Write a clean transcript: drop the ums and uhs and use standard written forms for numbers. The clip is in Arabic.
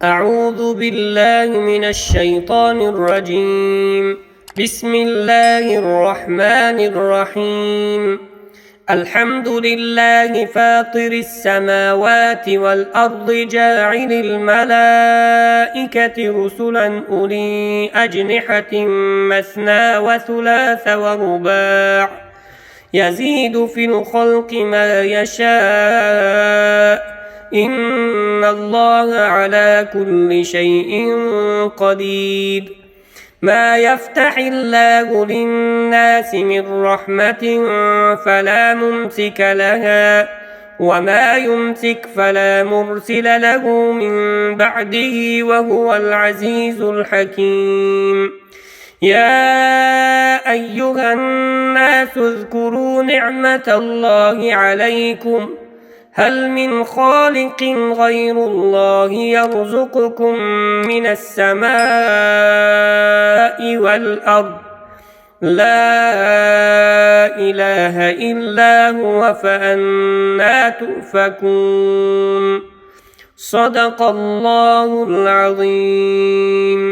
أعوذ بالله من الشيطان الرجيم. بسم الله الرحمن الرحيم. الحمد لله فاطر السماوات والأرض جاعل الملائكة رسلا أولي أجنحة مثنى وثلاث ورباع يزيد في الخلق ما يشاء إن الله على كل شيء قدير. ما يفتح الله للناس من رحمة فلا ممسك لها وما يمسك فلا مرسل له من بعده وهو العزيز الحكيم. يا أيها الناس اذكروا نعمة الله عليكم هل من خالق غير الله يرزقكم من السماء والأرض لا إله إلا هو فأنى تؤفكون. صدق الله العظيم.